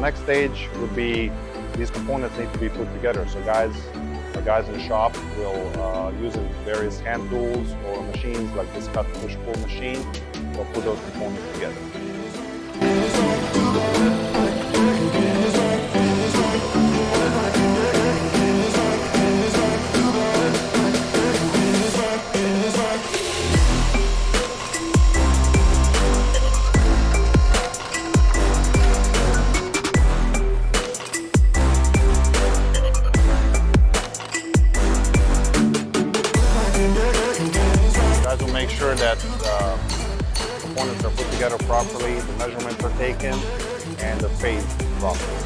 next stage would be these components need to be put together. So our guys in the shop will using various hand tools or machines like this cut, push, pull machine, will put those components together. Guys will make sure that components are put together properly, the measurements are taken, and they're phased properly.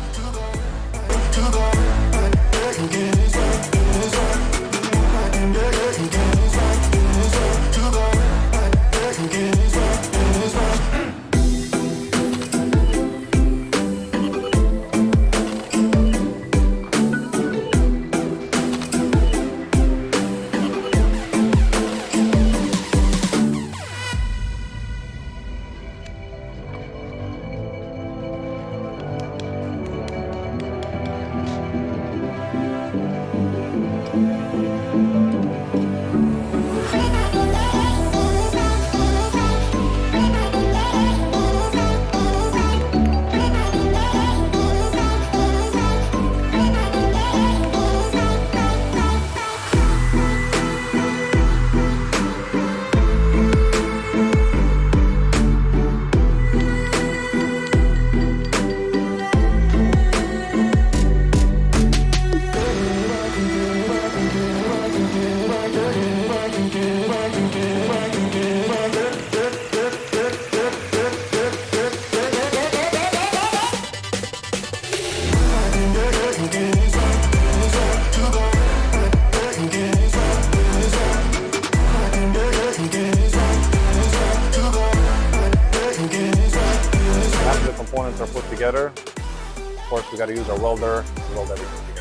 After the components are put together, of course we got to use our welder to weld everything together.